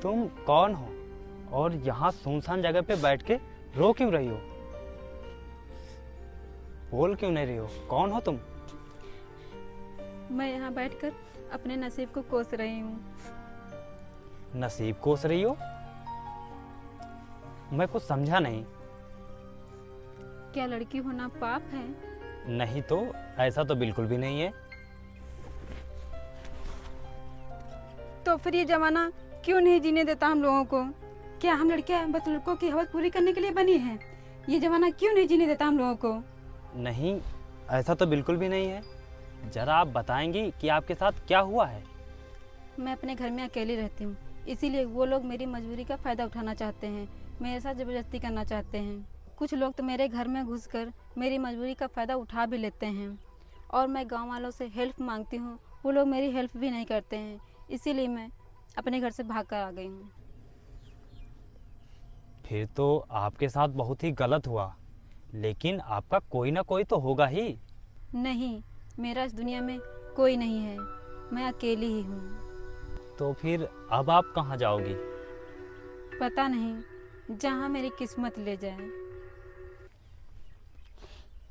तुम कौन हो और यहाँ सुनसान जगह पे बैठ के रो क्यों रही हो? बोल क्यों नहीं रही हो? कौन हो तुम? मैं यहाँ बैठकर अपने नसीब को कोस रही हूँ। नसीब कोस रही हो? मैं कुछ समझा नहीं। क्या लड़की होना पाप है? नहीं तो, ऐसा तो बिल्कुल भी नहीं है। तो फिर ये जमाना क्यों नहीं जीने देता हम लोगों को? क्या हम लड़कियां बस लड़कों की हवस पूरी करने के लिए बनी हैं? ये जमाना क्यों नहीं जीने देता हम लोगों को? नहीं, ऐसा तो बिल्कुल भी नहीं है। जरा आप बताएंगी कि आपके साथ क्या हुआ है? मैं अपने घर में अकेली रहती हूँ, इसीलिए वो लोग मेरी मजबूरी का फ़ायदा उठाना चाहते हैं, मेरे साथ ज़बरदस्ती करना चाहते हैं। कुछ लोग तो मेरे घर में घुसकर मेरी मजबूरी का फ़ायदा उठा भी लेते हैं, और मैं गाँव वालों से हेल्प मांगती हूँ, वो लोग मेरी हेल्प भी नहीं करते हैं। इसीलिए मैं अपने घर से भाग कर आ गई हूँ। फिर तो आपके साथ बहुत ही गलत हुआ, लेकिन आपका कोई ना कोई तो होगा ही। नहीं, मेरा इस दुनिया में कोई नहीं है, मैं अकेली ही हूँ। तो फिर अब आप कहाँ जाओगी? पता नहीं, जहाँ मेरी किस्मत ले जाए।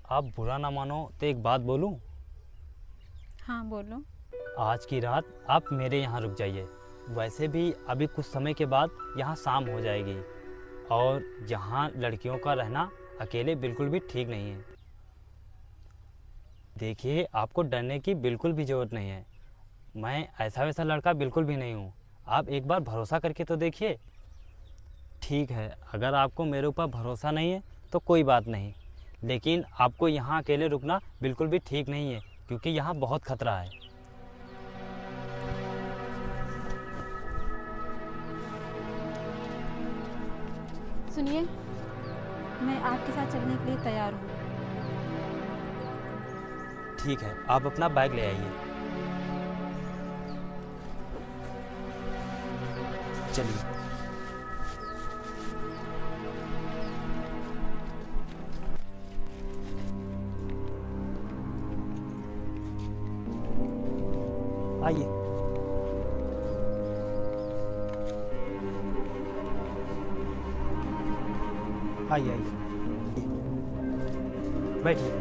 आप बुरा ना मानो तो एक बात बोलूं? हाँ बोलो। आज की रात आप मेरे यहाँ रुक जाइए। वैसे भी अभी कुछ समय के बाद यहाँ शाम हो जाएगी, और यहाँ लड़कियों का रहना अकेले बिल्कुल भी ठीक नहीं है। देखिए, आपको डरने की बिल्कुल भी ज़रूरत नहीं है। मैं ऐसा वैसा लड़का बिल्कुल भी नहीं हूँ। आप एक बार भरोसा करके तो देखिए। ठीक है, अगर आपको मेरे ऊपर भरोसा नहीं है तो कोई बात नहीं, लेकिन आपको यहाँ अकेले रुकना बिल्कुल भी ठीक नहीं है, क्योंकि यहाँ बहुत खतरा है। सुनिए, मैं आपके साथ चलने के लिए तैयार हूँ। ठीक है, आप अपना बैग ले आइए। चलिए। आइए। आइए आइए, बैठिए।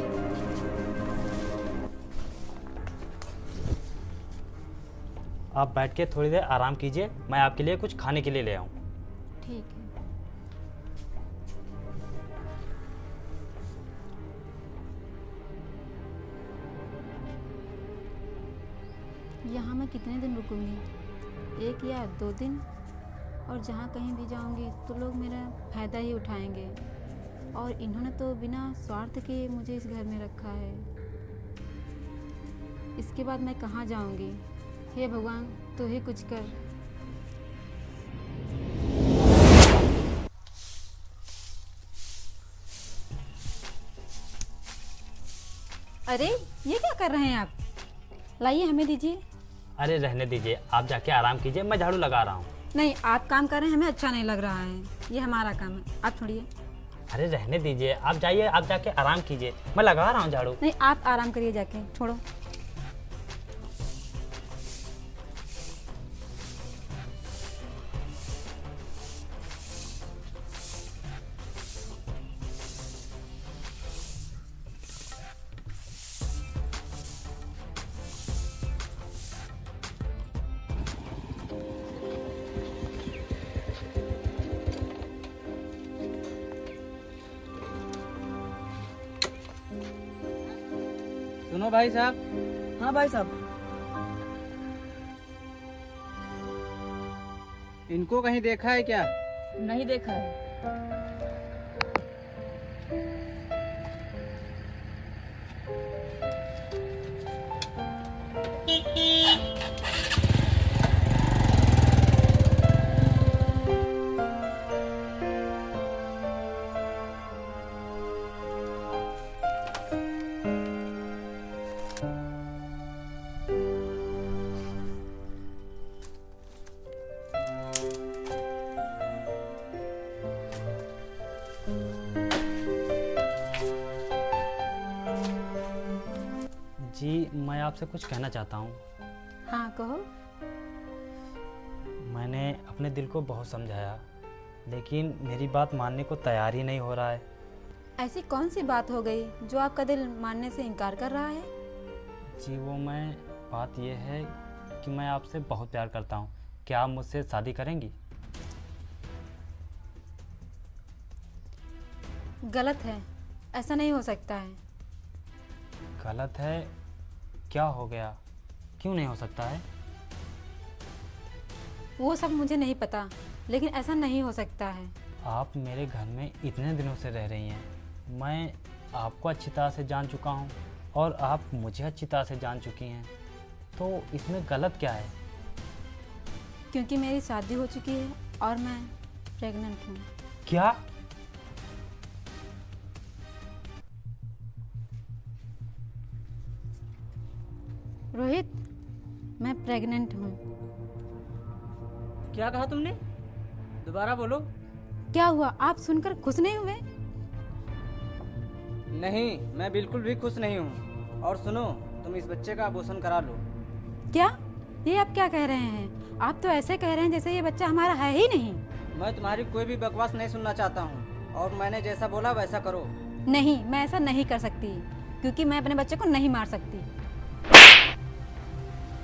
आप बैठ के थोड़ी देर आराम कीजिए, मैं आपके लिए कुछ खाने के लिए ले आऊं। ठीक है। यहाँ मैं कितने दिन रुकूंगी? 1 या 2 दिन? और जहाँ कहीं भी जाऊंगी तो लोग मेरा फ़ायदा ही उठाएंगे, और इन्होंने तो बिना स्वार्थ के मुझे इस घर में रखा है। इसके बाद मैं कहाँ जाऊंगी? हे भगवान, तू ही कुछ कर। अरे ये क्या कर रहे हैं आप? लाइए, हमें दीजिए। अरे रहने दीजिए, आप जाके आराम कीजिए, मैं झाड़ू लगा रहा हूँ। नहीं, आप काम कर रहे हैं, हमें अच्छा नहीं लग रहा है, ये हमारा काम है, आप छोड़िए। अरे रहने दीजिए, आप जाइए, आप जाके आराम कीजिए, मैं लगा रहा हूँ झाड़ू। नहीं, आप आराम करिए जाके, छोड़ो। सुनो भाई साहब। हाँ भाई साहब। इनको कहीं देखा है क्या? नहीं देखा है। जी मैं आपसे कुछ कहना चाहता हूँ। हाँ कहो। मैंने अपने दिल को बहुत समझाया, लेकिन मेरी बात मानने को तैयार ही नहीं हो रहा है। ऐसी कौन सी बात हो गई जो आपका दिल मानने से इनकार कर रहा है? जी वो बात यह है कि मैं आपसे बहुत प्यार करता हूँ। क्या आप मुझसे शादी करेंगी? गलत है, ऐसा नहीं हो सकता है। गलत है? क्या हो गया? क्यों नहीं हो सकता है? वो सब मुझे नहीं पता, लेकिन ऐसा नहीं हो सकता है। आप मेरे घर में इतने दिनों से रह रही हैं, मैं आपको अच्छी तरह से जान चुका हूँ और आप मुझे अच्छी तरह से जान चुकी हैं, तो इसमें गलत क्या है? क्योंकि मेरी शादी हो चुकी है और मैं प्रेग्नेंट हूँ। क्या? रोहित, मैं प्रेग्नेंट हूँ। क्या कहा तुमने? दोबारा बोलो। क्या हुआ, आप सुनकर खुश नहीं हुए? नहीं, मैं बिल्कुल भी खुश नहीं हूँ। और सुनो, तुम इस बच्चे का अबॉर्शन करा लो। क्या? ये आप क्या कह रहे हैं? आप तो ऐसे कह रहे हैं जैसे ये बच्चा हमारा है ही नहीं। मैं तुम्हारी कोई भी बकवास नहीं सुनना चाहता हूँ और मैंने जैसा बोला वैसा करो। नहीं, मैं ऐसा नहीं कर सकती, क्योंकि मैं अपने बच्चे को नहीं मार सकती।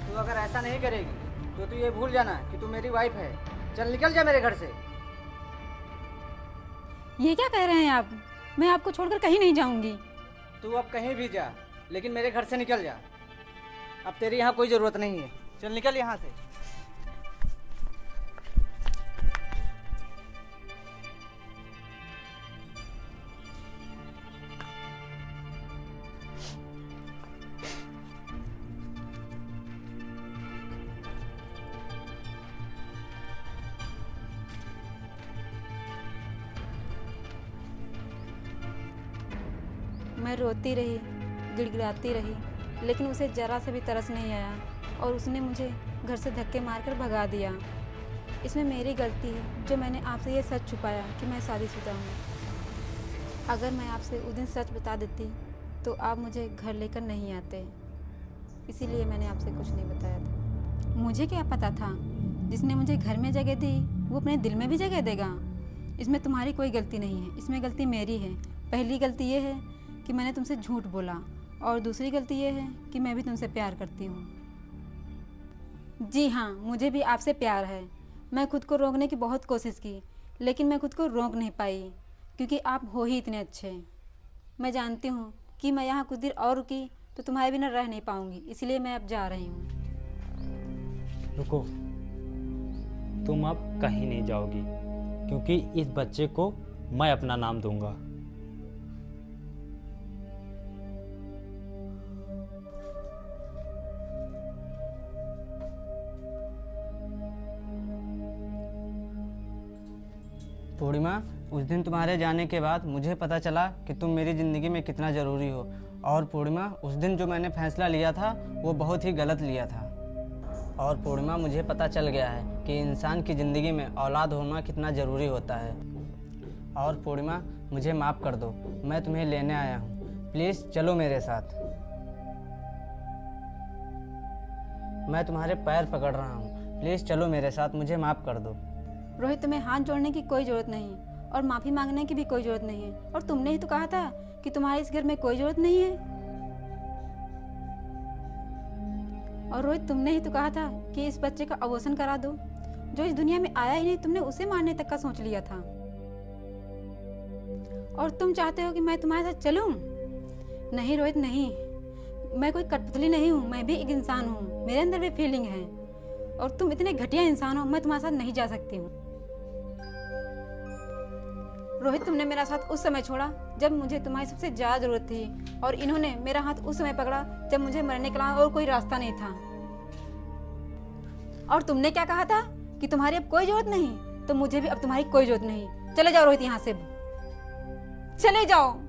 तू अगर ऐसा नहीं करेगी तो तू ये भूल जाना कि तू मेरी वाइफ है। चल निकल जा मेरे घर से। ये क्या कह रहे हैं आप? मैं आपको छोड़कर कहीं नहीं जाऊंगी। तू अब कहीं भी जा, लेकिन मेरे घर से निकल जा। अब तेरी यहाँ कोई ज़रूरत नहीं है। चल निकल यहाँ से। मैं रोती रही, गिड़गिड़ाती रही, लेकिन उसे जरा से भी तरस नहीं आया और उसने मुझे घर से धक्के मारकर भगा दिया। इसमें मेरी गलती है जो मैंने आपसे ये सच छुपाया कि मैं शादीशुदा हूँ। अगर मैं आपसे उस दिन सच बता देती तो आप मुझे घर लेकर नहीं आते, इसीलिए मैंने आपसे कुछ नहीं बताया था। मुझे क्या पता था, जिसने मुझे घर में जगह दी वो अपने दिल में भी जगह देगा। इसमें तुम्हारी कोई गलती नहीं है, इसमें गलती मेरी है। पहली गलती ये है कि मैंने तुमसे झूठ बोला और दूसरी गलती ये है कि मैं भी तुमसे प्यार करती हूँ। जी हाँ, मुझे भी आपसे प्यार है। मैं खुद को रोकने की बहुत कोशिश की, लेकिन मैं खुद को रोक नहीं पाई, क्योंकि आप हो ही इतने अच्छे। मैं जानती हूँ कि मैं यहाँ कुछ देर और रुकी तो तुम्हारे बिना रह नहीं पाऊँगी, इसलिए मैं अब जा रही हूँ। रुको, तुम अब कहीं नहीं जाओगी, क्योंकि इस बच्चे को मैं अपना नाम दूंगा। पूर्णिमा, उस दिन तुम्हारे जाने के बाद मुझे पता चला कि तुम मेरी ज़िंदगी में कितना ज़रूरी हो। और पूर्णिमा, उस दिन जो मैंने फैसला लिया था वो बहुत ही गलत लिया था। और पूर्णिमा, मुझे पता चल गया है कि इंसान की ज़िंदगी में औलाद होना कितना ज़रूरी होता है। और पूर्णिमा, मुझे माफ़ कर दो, मैं तुम्हें लेने आया हूँ। प्लीज़ चलो मेरे साथ। मैं तुम्हारे पैर पकड़ रहा हूँ, प्लीज़ चलो मेरे साथ, मुझे माफ़ कर दो। रोहित, तुम्हें हाथ जोड़ने की कोई ज़रूरत नहीं और माफ़ी मांगने की भी कोई ज़रूरत नहीं है। और तुमने ही तो कहा था कि तुम्हारे इस घर में कोई ज़रूरत नहीं है। और रोहित, तुमने ही तो कहा था कि इस बच्चे का अबॉर्शन करा दो। जो इस दुनिया में आया ही नहीं, तुमने उसे मारने तक का सोच लिया था। और तुम चाहते हो कि मैं तुम्हारे साथ चलूं? नहीं रोहित, नहीं। मैं कोई कठपुतली नहीं हूँ, मैं भी एक इंसान हूँ, मेरे अंदर भी फीलिंग है। और तुम इतने घटिया इंसान हो, मैं तुम्हारे साथ नहीं जा सकती हूँ। रोहित, तुमने मेरा साथ उस समय छोड़ा जब मुझे तुम्हारी सबसे ज्यादा जरूरत थी, और इन्होंने मेरा हाथ उस समय पकड़ा जब मुझे मरने के अलावा और कोई रास्ता नहीं था। और तुमने क्या कहा था कि तुम्हारी अब कोई जरूरत नहीं, तो मुझे भी अब तुम्हारी कोई जरूरत नहीं। चले जाओ रोहित, यहाँ से चले जाओ।